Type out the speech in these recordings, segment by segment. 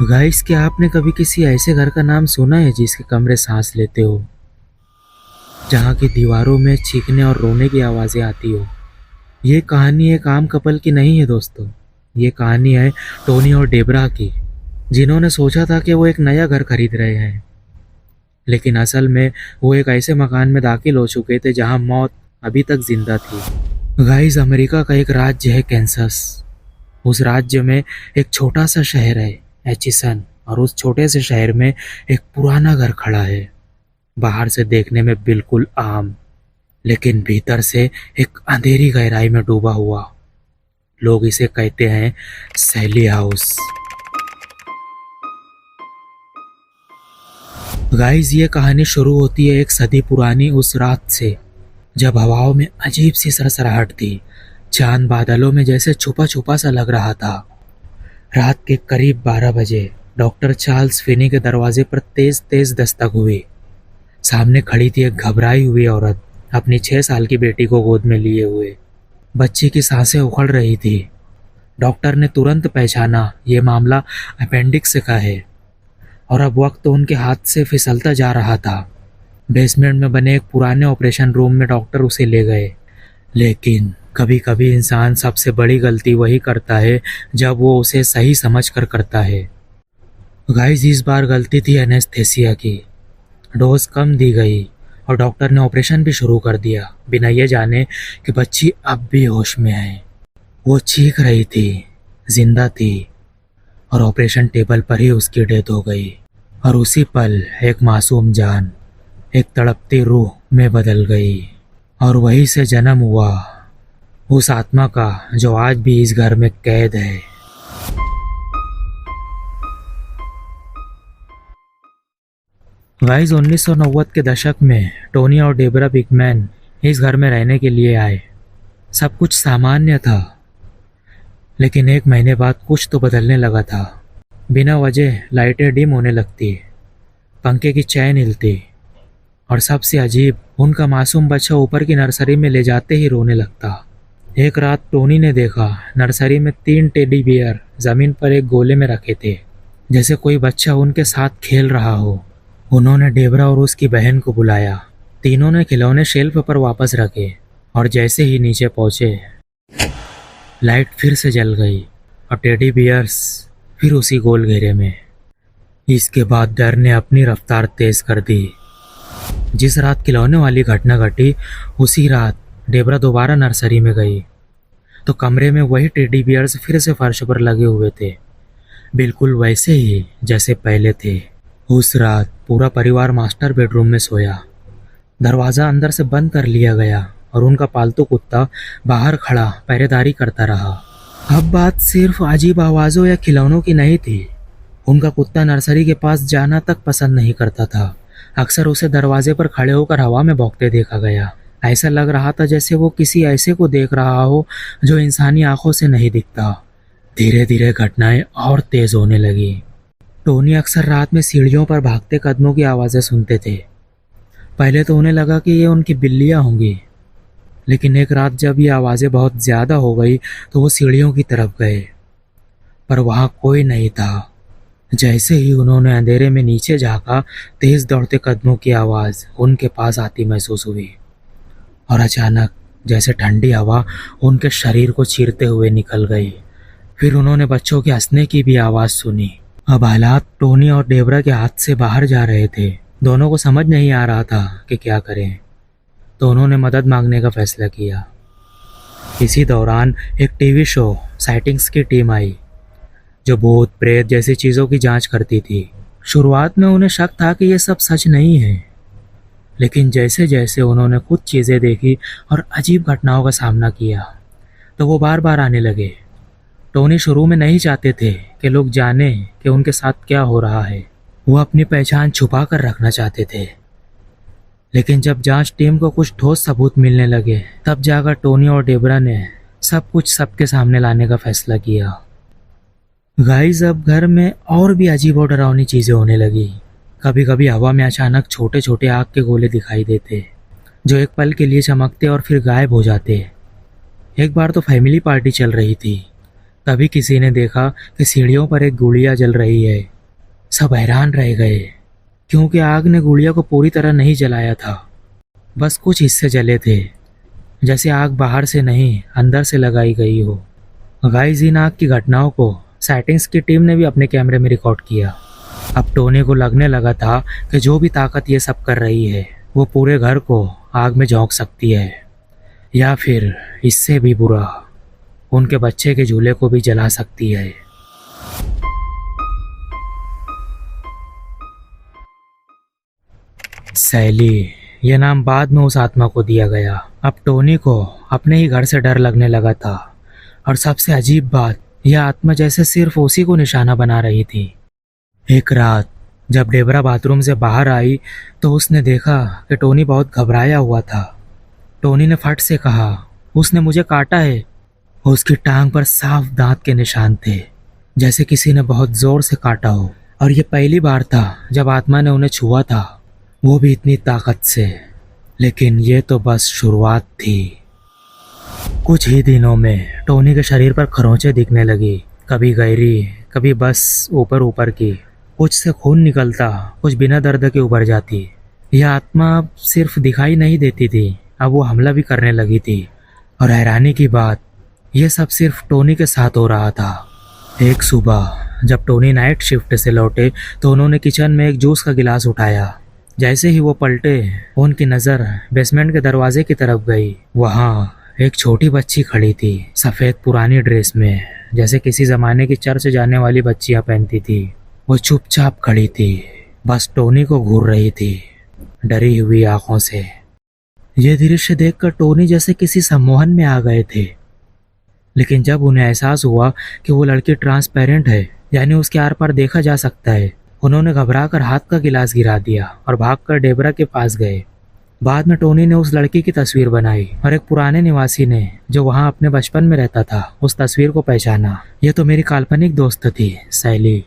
Guys, क्या आपने कभी किसी ऐसे घर का नाम सुना है जिसके कमरे सांस लेते हो, जहाँ की दीवारों में चीखने और रोने की आवाज़ें आती हो। ये कहानी एक आम कपल की नहीं है दोस्तों। ये कहानी है टोनी और डेबरा की, जिन्होंने सोचा था कि वो एक नया घर खरीद रहे हैं, लेकिन असल में वो एक ऐसे मकान में दाखिल हो चुके थे जहाँ मौत अभी तक जिंदा थी। गाइस, अमेरिका का एक राज्य है कैंसस। उस राज्य में एक छोटा सा शहर है एचिसन, और उस छोटे से शहर में एक पुराना घर खड़ा है। बाहर से देखने में बिल्कुल आम, लेकिन भीतर से एक अंधेरी गहराई में डूबा हुआ। लोग इसे कहते हैं सैली हाउस। गाइस, ये कहानी शुरू होती है एक सदी पुरानी उस रात से, जब हवाओं में अजीब सी सरसराहट थी। चांद बादलों में जैसे छुपा छुपा सा लग रहा था। रात के करीब 12 बजे डॉक्टर चार्ल्स फिनी के दरवाजे पर तेज तेज दस्तक हुई। सामने खड़ी थी एक घबराई हुई औरत, अपनी 6 साल की बेटी को गोद में लिए हुए। बच्ची की सांसें उखड़ रही थी। डॉक्टर ने तुरंत पहचाना ये मामला अपेंडिक्स का है, और अब वक्त उनके हाथ से फिसलता जा रहा था। बेसमेंट में बने एक पुराने ऑपरेशन रूम में डॉक्टर उसे ले गए। लेकिन कभी कभी इंसान सबसे बड़ी गलती वही करता है जब वो उसे सही समझकर करता है। गाइस, इस बार गलती थी एनेस्थेसिया की। डोज कम दी गई और डॉक्टर ने ऑपरेशन भी शुरू कर दिया, बिना ये जाने कि बच्ची अब भी होश में है। वो चीख रही थी, जिंदा थी, और ऑपरेशन टेबल पर ही उसकी डेथ हो गई। और उसी पल एक मासूम जान एक तड़पती रूह में बदल गई, और वहीं से जन्म हुआ उस आत्मा का जो आज भी इस घर में कैद है। गाइस, 1990 के दशक में टोनी और डेबरा बिगमैन इस घर में रहने के लिए आए। सब कुछ सामान्य था, लेकिन एक महीने बाद कुछ तो बदलने लगा था। बिना वजह लाइटें डिम होने लगती, पंखे की चैन हिलती, और सबसे अजीब, उनका मासूम बच्चा ऊपर की नर्सरी में ले जाते ही रोने लगता। एक रात टोनी ने देखा नर्सरी में 3 टेडी बियर जमीन पर एक गोले में रखे थे, जैसे कोई बच्चा उनके साथ खेल रहा हो। उन्होंने डेबरा और उसकी बहन को बुलाया। तीनों ने खिलौने शेल्फ पर वापस रखे, और जैसे ही नीचे पहुंचे, लाइट फिर से जल गई और टेडी बियर्स फिर उसी गोल घेरे में। इसके बाद डर ने अपनी रफ्तार तेज कर दी। जिस रात खिलौने वाली घटना घटी, उसी रात डेबरा दोबारा नर्सरी में गई तो कमरे में वही टेडी बियर्स फिर से फर्श पर लगे हुए थे, बिल्कुल वैसे ही जैसे पहले थे। उस रात पूरा परिवार मास्टर बेडरूम में सोया। दरवाज़ा अंदर से बंद कर लिया गया और उनका पालतू कुत्ता बाहर खड़ा पहरेदारी करता रहा। अब बात सिर्फ अजीब आवाज़ों या खिलौनों की नहीं थी। उनका कुत्ता नर्सरी के पास जाना तक पसंद नहीं करता था। अक्सर उसे दरवाजे पर खड़े होकर हवा में भौंकते देखा गया। ऐसा लग रहा था जैसे वो किसी ऐसे को देख रहा हो जो इंसानी आंखों से नहीं दिखता। धीरे धीरे घटनाएं और तेज होने लगी। टोनी अक्सर रात में सीढ़ियों पर भागते कदमों की आवाज़ें सुनते थे। पहले तो उन्हें लगा कि ये उनकी बिल्लियां होंगी, लेकिन एक रात जब ये आवाज़ें बहुत ज़्यादा हो गई तो वो सीढ़ियों की तरफ गए, पर वहाँ कोई नहीं था। जैसे ही उन्होंने अंधेरे में नीचे झांका, तेज दौड़ते कदमों की आवाज़ उनके पास आती महसूस हुई, और अचानक जैसे ठंडी हवा उनके शरीर को चीरते हुए निकल गई। फिर उन्होंने बच्चों के हंसने की भी आवाज़ सुनी। अब हालात टोनी और डेबरा के हाथ से बाहर जा रहे थे। दोनों को समझ नहीं आ रहा था कि क्या करें, तो उन्होंने मदद मांगने का फैसला किया। इसी दौरान एक टीवी शो साइटिंग्स की टीम आई, जो भूत प्रेत जैसी चीज़ों की जांच करती थी। शुरुआत में उन्हें शक था कि ये सब सच नहीं है, लेकिन जैसे जैसे उन्होंने कुछ चीज़ें देखी और अजीब घटनाओं का सामना किया, तो वो बार बार आने लगे। टोनी शुरू में नहीं चाहते थे कि लोग जाने कि उनके साथ क्या हो रहा है। वो अपनी पहचान छुपा कर रखना चाहते थे। लेकिन जब जांच टीम को कुछ ठोस सबूत मिलने लगे, तब जाकर टोनी और डेबरा ने सब कुछ सबके सामने लाने का फैसला किया। गाइस, अब घर में और भी अजीब और डरावनी चीज़ें होने लगी। कभी कभी हवा में अचानक छोटे छोटे आग के गोले दिखाई देते, जो एक पल के लिए चमकते और फिर गायब हो जाते। एक बार तो फैमिली पार्टी चल रही थी, तभी किसी ने देखा कि सीढ़ियों पर एक गुड़िया जल रही है सब हैरान रह गए क्योंकि आग ने गुड़िया को पूरी तरह नहीं जलाया था, बस कुछ हिस्से जले थे, जैसे आग बाहर से नहीं अंदर से लगाई गई हो। गाइस, इन आग की घटनाओं को सेटिंग्स की टीम ने भी अपने कैमरे में रिकॉर्ड किया। अब टोनी को लगने लगा था कि जो भी ताकत ये सब कर रही है वो पूरे घर को आग में झोंक सकती है, या फिर इससे भी बुरा उनके बच्चे के झूले को भी जला सकती है। सैली, यह नाम बाद में उस आत्मा को दिया गया। अब टोनी को अपने ही घर से डर लगने लगा था, और सबसे अजीब बात, यह आत्मा जैसे सिर्फ उसी को निशाना बना रही थी। एक रात जब डेबरा बाथरूम से बाहर आई तो उसने देखा कि टोनी बहुत घबराया हुआ था। टोनी ने फट से कहा, उसने मुझे काटा है। उसकी टांग पर साफ दांत के निशान थे, जैसे किसी ने बहुत जोर से काटा हो, और यह पहली बार था जब आत्मा ने उन्हें छुआ था, वो भी इतनी ताकत से। लेकिन ये तो बस शुरुआत थी। कुछ ही दिनों में टोनी के शरीर पर खरोंचें दिखने लगी, कभी गहरी, कभी बस ऊपर ऊपर की। कुछ से खून निकलता, कुछ बिना दर्द के उभर जाती। यह आत्मा अब सिर्फ दिखाई नहीं देती थी, अब वो हमला भी करने लगी थी। और हैरानी की बात, यह सब सिर्फ टोनी के साथ हो रहा था। एक सुबह जब टोनी नाइट शिफ्ट से लौटे तो उन्होंने किचन में एक जूस का गिलास उठाया। जैसे ही वो पलटे, उनकी नज़र बेसमेंट के दरवाजे की तरफ गई। वहाँ एक छोटी बच्ची खड़ी थी, सफ़ेद पुरानी ड्रेस में, जैसे किसी ज़माने की चर्च जाने वाली बच्चियाँ पहनती थी। वो चुपचाप खड़ी थी, बस टोनी को घूर रही थी, डरी हुई आंखों से। ये दृश्य देखकर टोनी जैसे किसी सम्मोहन में आ गए थे। लेकिन जब उन्हें एहसास हुआ कि वो लड़की ट्रांसपेरेंट है, यानी उसके आर पार देखा जा सकता है, उन्होंने घबराकर हाथ का गिलास गिरा दिया और भागकर डेबरा के पास गए। बाद में टोनी ने उस लड़की की तस्वीर बनाई और एक पुराने निवासी ने, जो वहां अपने बचपन में रहता था, उस तस्वीर को पहचाना। ये तो मेरी काल्पनिक दोस्त थी, सैली।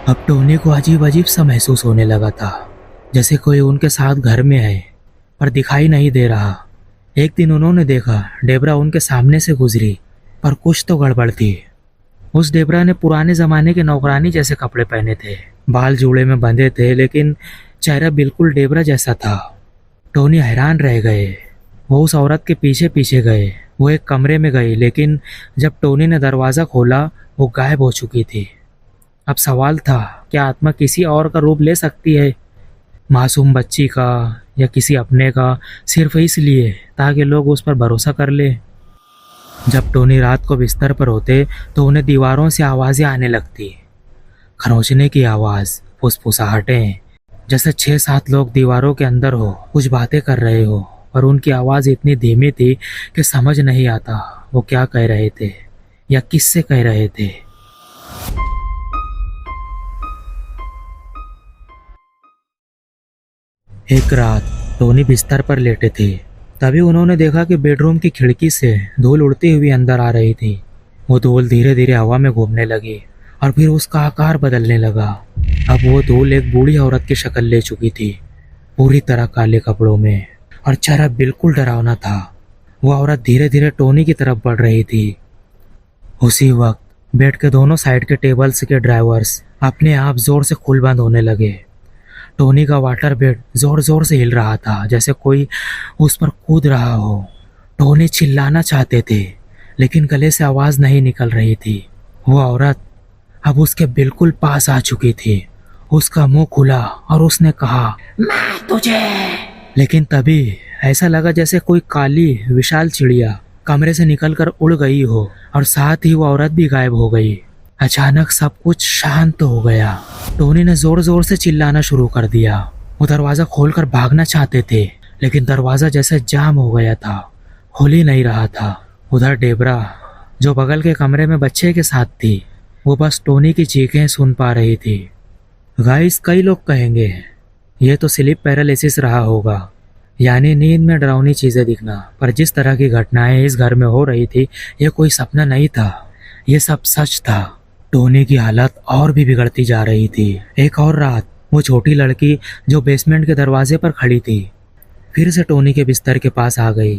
अब टोनी को अजीब अजीब सा महसूस होने लगा था, जैसे कोई उनके साथ घर में है पर दिखाई नहीं दे रहा। एक दिन उन्होंने देखा डेबरा उनके सामने से गुजरी, पर कुछ तो गड़बड़ थी। उस डेबरा ने पुराने जमाने के नौकरानी जैसे कपड़े पहने थे, बाल जूड़े में बंधे थे, लेकिन चेहरा बिल्कुल डेबरा जैसा था। टोनी हैरान रह गए। वो उस औरत के पीछे पीछे गए। वो एक कमरे में गई, लेकिन जब टोनी ने दरवाज़ा खोला वो गायब हो चुकी थी। अब सवाल था, क्या आत्मा किसी और का रूप ले सकती है, मासूम बच्ची का या किसी अपने का, सिर्फ इसलिए ताकि लोग उस पर भरोसा कर ले। जब टोनी रात को बिस्तर पर होते तो उन्हें दीवारों से आवाज़ें आने लगती, खरोंचने की आवाज़, फुसफुसाहटें, जैसे 6-7 लोग दीवारों के अंदर हो, कुछ बातें कर रहे हो, और उनकी आवाज़ इतनी धीमी थी कि समझ नहीं आता वो क्या कह रहे थे या किससे कह रहे थे। एक रात टोनी बिस्तर पर लेटे थे, तभी उन्होंने देखा कि बेडरूम की खिड़की से धूल उड़ती हुई अंदर आ रही थी। वो धूल धीरे धीरे हवा में घूमने लगी और फिर उसका आकार बदलने लगा। अब वो धूल एक बूढ़ी औरत की शक्ल ले चुकी थी, पूरी तरह काले कपड़ों में, और चेहरा बिल्कुल डरावना था। वो औरत धीरे धीरे टोनी की तरफ बढ़ रही थी। उसी वक्त बेड के दोनों साइड के टेबल्स के ड्राइवर्स अपने आप जोर से खुल बंद होने लगे। टोनी का वाटर बेड जोर जोर से हिल रहा था, जैसे कोई उस पर कूद रहा हो। टोनी चिल्लाना चाहते थे, लेकिन गले से आवाज नहीं निकल रही थी। वो औरत अब उसके बिल्कुल पास आ चुकी थी। उसका मुंह खुला और उसने कहा, मैं तुझे। लेकिन तभी ऐसा लगा जैसे कोई काली विशाल चिड़िया कमरे से निकलकर उड़ गई हो, और साथ ही वो औरत भी गायब हो गई। अचानक सब कुछ शांत हो गया। टोनी ने जोर जोर से चिल्लाना शुरू कर दिया। वो दरवाजा खोलकर भागना चाहते थे, लेकिन दरवाजा जैसे जाम हो गया था, खुल ही नहीं रहा था। उधर डेबरा, जो बगल के कमरे में बच्चे के साथ थी, वो बस टोनी की चीखें सुन पा रही थी। गाइस, कई लोग कहेंगे ये तो स्लीप पैरालिसिस रहा होगा, यानी नींद में डरावनी चीजें दिखना, पर जिस तरह की घटनाएं इस घर में हो रही थी, ये कोई सपना नहीं था, ये सब सच था। टोनी की हालत और भी बिगड़ती जा रही थी। एक और रात वो छोटी लड़की जो बेसमेंट के दरवाजे पर खड़ी थी, फिर से टोनी के बिस्तर के पास आ गई।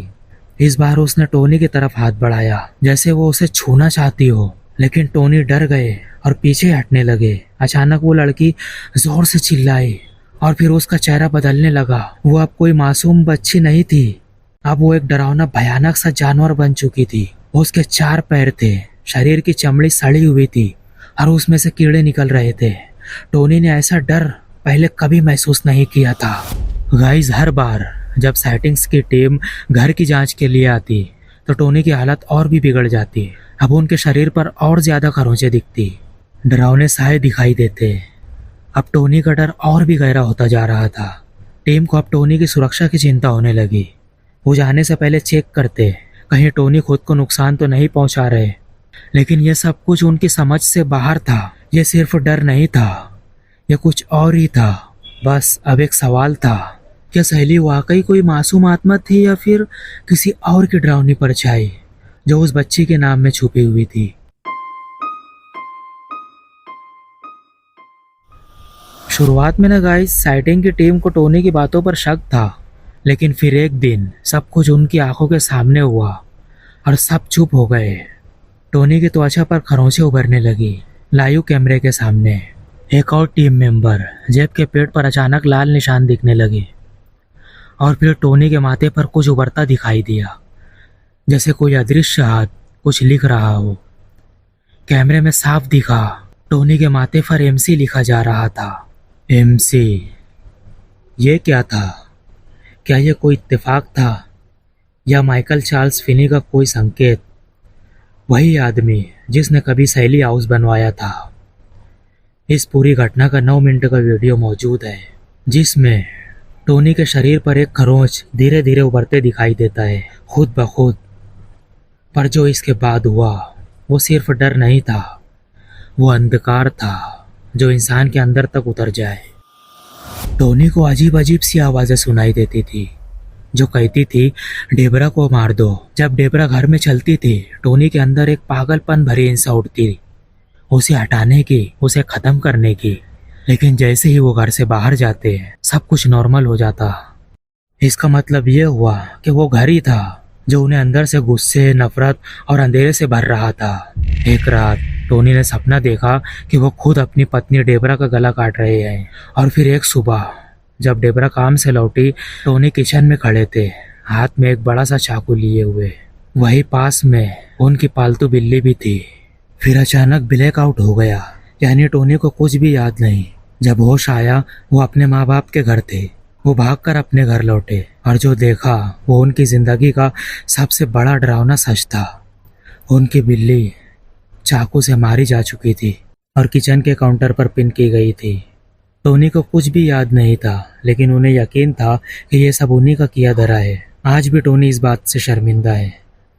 इस बार उसने टोनी की तरफ हाथ बढ़ाया, जैसे वो उसे छूना चाहती हो, लेकिन टोनी डर गए और पीछे हटने लगे। अचानक वो लड़की जोर से चिल्लाई और फिर उसका चेहरा बदलने लगा। वो अब कोई मासूम बच्ची नहीं थी, अब वो एक डरावना भयानक सा जानवर बन चुकी थी। उसके 4 पैर थे, शरीर की चमड़ी सड़ी हुई थी और उसमें से कीड़े निकल रहे थे। टोनी ने ऐसा डर पहले कभी महसूस नहीं किया था। गाइस, हर बार जब साइटिंग्स की टीम घर की जांच के लिए आती तो टोनी की हालत और भी बिगड़ जाती। अब उनके शरीर पर और ज्यादा खरोंचे दिखती, डरावने साए दिखाई देते। अब टोनी का डर और भी गहरा होता जा रहा था। टीम को अब टोनी की सुरक्षा की चिंता होने लगी। वो जाने से पहले चेक करते कहीं टोनी खुद को नुकसान तो नहीं पहुंचा रहे। लेकिन यह सब कुछ उनकी समझ से बाहर था। यह सिर्फ डर नहीं था, यह कुछ और ही था। बस अब एक सवाल था, क्या सहेली वाकई कोई मासूम आत्मा थी या फिर किसी और की डरावनी परछाई जो उस बच्ची के नाम में छुपी हुई थी। शुरुआत में ना गाइस, साइटिंग की टीम को टोनी की बातों पर शक था, लेकिन फिर एक दिन सब कुछ उनकी आंखों के सामने हुआ और सब चुप हो गए। टोनी की त्वचा पर खरोंचे उभरने लगी। लाइव कैमरे के सामने एक और टीम मेंबर जेब के पेट पर अचानक लाल निशान दिखने लगे और फिर टोनी के माथे पर कुछ उभरता दिखाई दिया, जैसे कोई अदृश्य हाथ कुछ लिख रहा हो। कैमरे में साफ दिखा, टोनी के माथे पर एमसी लिखा जा रहा था। एमसी, ये क्या था? क्या ये कोई इत्तेफाक था या माइकल चार्ल्स फिनी का कोई संकेत? वही आदमी जिसने कभी सैली हाउस बनवाया था। इस पूरी घटना का 9 मिनट का वीडियो मौजूद है, जिसमें टोनी के शरीर पर एक खरोंच धीरे धीरे उभरते दिखाई देता है, खुद ब खुद। पर जो इसके बाद हुआ वो सिर्फ डर नहीं था, वो अंधकार था जो इंसान के अंदर तक उतर जाए। टोनी को अजीब अजीब सी आवाजें सुनाई देती थी जो कहती थी, डेबरा को मार दो। जब डेबरा घर में चलती थी, टोनी के अंदर एक पागलपन भरी हिंसा उठती, उसे हटाने की, उसे खत्म करने की। लेकिन जैसे ही वो घर से बाहर जाते सब कुछ नॉर्मल हो जाता। इसका मतलब ये हुआ कि वो घर ही था जो उन्हें अंदर से गुस्से, नफरत और अंधेरे से भर रहा था। एक रात टोनी ने सपना देखा कि वो खुद अपनी पत्नी डेबरा का गला काट रहे हैं। और फिर एक सुबह जब डेबरा काम से लौटी, टोनी किचन में खड़े थे, हाथ में एक बड़ा सा चाकू लिए हुए। वही पास में उनकी पालतू बिल्ली भी थी। फिर अचानक ब्लैकआउट हो गया, यानी टोनी को कुछ भी याद नहीं। जब होश आया, वो अपने माँ बाप के घर थे। वो भागकर अपने घर लौटे और जो देखा वो उनकी जिंदगी का सबसे बड़ा डरावना सच था। उनकी बिल्ली चाकू से मारी जा चुकी थी और किचन के काउंटर पर पिन की गई थी। टोनी को कुछ भी याद नहीं था, लेकिन उन्हें यकीन था कि ये सब उन्हीं का किया धरा है। आज भी टोनी इस बात से शर्मिंदा है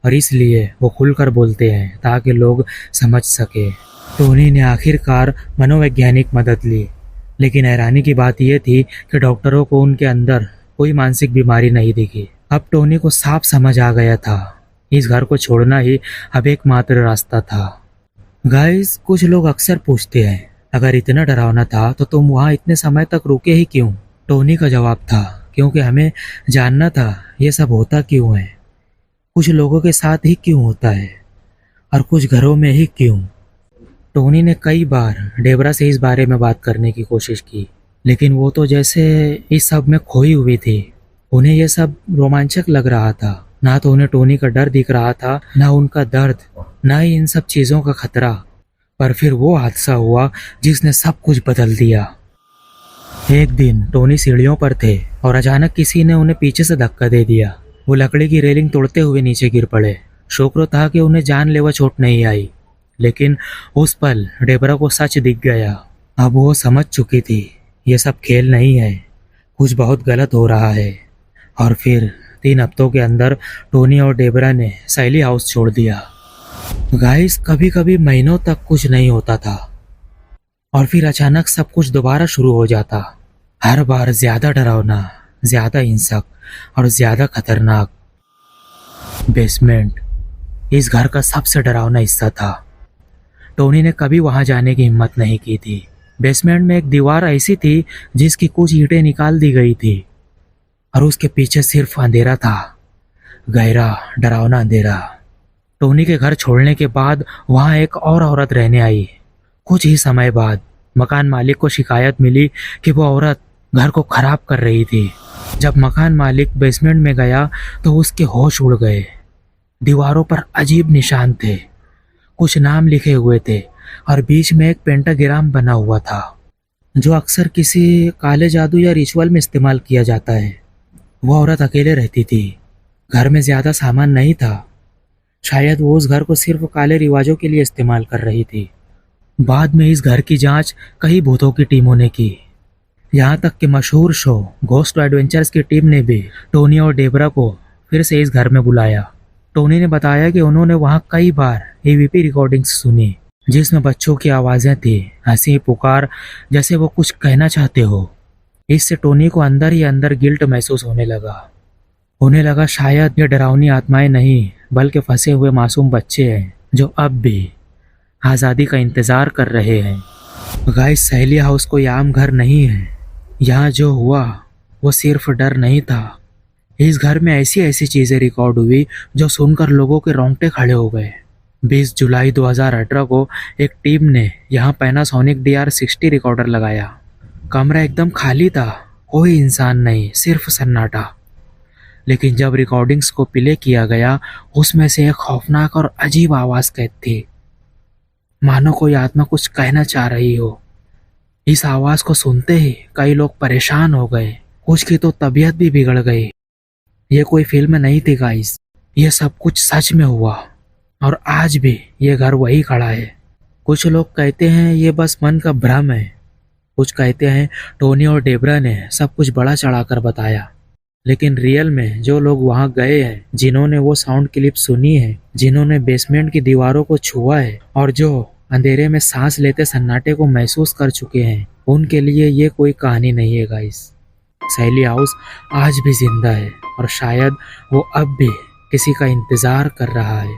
और इसलिए वो खुलकर बोलते हैं ताकि लोग समझ सके। टोनी ने आखिरकार मनोवैज्ञानिक मदद ली, लेकिन हैरानी की बात यह थी कि डॉक्टरों को उनके अंदर कोई मानसिक बीमारी नहीं दिखी। अब टोनी को साफ समझ आ गया था, इस घर को छोड़ना ही अब एकमात्र रास्ता था। गाइस, कुछ लोग अक्सर पूछते हैं, अगर इतना डरावना था तो तुम वहां इतने समय तक रुके ही क्यों? टोनी का जवाब था, क्योंकि हमें जानना था ये सब होता क्यों है, कुछ लोगों के साथ ही क्यों होता है और कुछ घरों में ही क्यों। टोनी ने कई बार डेबरा से इस बारे में बात करने की कोशिश की, लेकिन वो तो जैसे इस सब में खोई हुई थी। उन्हें यह सब रोमांचक लग रहा था। ना तो उन्हें टोनी का डर दिख रहा था, ना उनका दर्द, ना ही इन सब चीजों का खतरा। पर फिर वो हादसा हुआ जिसने सब कुछ बदल दिया। एक दिन टोनी सीढ़ियों पर थे और अचानक किसी ने उन्हें पीछे से धक्का दे दिया। वो लकड़ी की रेलिंग तोड़ते हुए नीचे गिर पड़े। शुक्र था कि उन्हें जानलेवा चोट नहीं आई, लेकिन उस पल डेबरा को सच दिख गया। अब वो समझ चुकी थी ये सब खेल नहीं है, कुछ बहुत गलत हो रहा है। और फिर 3 हफ्तों के अंदर टोनी और डेबरा ने सैली हाउस छोड़ दिया। गाइस, कभी कभी महीनों तक कुछ नहीं होता था और फिर अचानक सब कुछ दोबारा शुरू हो जाता। हर बार ज्यादा डरावना, ज्यादा हिंसक और ज्यादा खतरनाक। बेसमेंट इस घर का सबसे डरावना हिस्सा था। टोनी ने कभी वहां जाने की हिम्मत नहीं की थी। बेसमेंट में एक दीवार ऐसी थी जिसकी कुछ ईंटें निकाल दी गई थी और उसके पीछे सिर्फ अंधेरा था, गहरा डरावना अंधेरा। टोनी के घर छोड़ने के बाद वहां एक और औरत रहने आई। कुछ ही समय बाद मकान मालिक को शिकायत मिली कि वो औरत घर को खराब कर रही थी। जब मकान मालिक बेसमेंट में गया तो उसके होश उड़ गए। दीवारों पर अजीब निशान थे, कुछ नाम लिखे हुए थे और बीच में एक पेंटाग्राम बना हुआ था, जो अक्सर किसी काले जादू या रिचुअल में इस्तेमाल किया जाता है। वो औरत अकेले रहती थी, घर में ज्यादा सामान नहीं था। शायद वो उस घर को सिर्फ काले रिवाजों के लिए इस्तेमाल कर रही थी। बाद में इस घर की जांच कई भूतों की टीमों ने की, यहाँ तक कि मशहूर शो घोस्ट एडवेंचर्स की टीम ने भी टोनी और डेबरा को फिर से इस घर में बुलाया। टोनी ने बताया कि उन्होंने वहाँ कई बार ईवीपी रिकॉर्डिंग्स सुनी, जिसमें बच्चों की आवाजें थी, हंसी, पुकार, जैसे वो कुछ कहना चाहते हो। इससे टोनी को अंदर ही अंदर गिल्ट महसूस होने लगा। उन्हें लगा शायद ये डरावनी आत्माएं नहीं बल्कि फंसे हुए मासूम बच्चे हैं जो अब भी आज़ादी का इंतजार कर रहे हैं। गाइस, सहेली हाउस कोई आम घर नहीं है। यहाँ जो हुआ वो सिर्फ डर नहीं था। इस घर में ऐसी ऐसी चीजें रिकॉर्ड हुई जो सुनकर लोगों के रोंगटे खड़े हो गए। 20 जुलाई 2018 को एक टीम ने यहाँ पैनासोनिक DR60 रिकॉर्डर लगाया। कमरा एकदम खाली था, कोई इंसान नहीं, सिर्फ सन्नाटा। लेकिन जब रिकॉर्डिंग्स को प्ले किया गया, उसमें से एक खौफनाक और अजीब आवाज कैद थी, मानो कोई आत्मा कुछ कहना चाह रही हो। इस आवाज को सुनते ही कई लोग परेशान हो गए, कुछ की तो तबीयत भी बिगड़ गई। ये कोई फिल्म नहीं थी गाइस, ये सब कुछ सच में हुआ और आज भी ये घर वही खड़ा है। कुछ लोग कहते हैं ये बस मन का भ्रम है, कुछ कहते हैं टोनी और डेबरा ने सब कुछ बड़ा चढ़ाकर बताया। लेकिन रियल में जो लोग वहां गए हैं, जिन्होंने वो साउंड क्लिप सुनी है, जिन्होंने बेसमेंट की दीवारों को छुआ है और जो अंधेरे में सांस लेते सन्नाटे को महसूस कर चुके हैं, उनके लिए ये कोई कहानी नहीं है गाइस। सहेली हाउस आज भी जिंदा है और शायद वो अब भी किसी का इंतजार कर रहा है।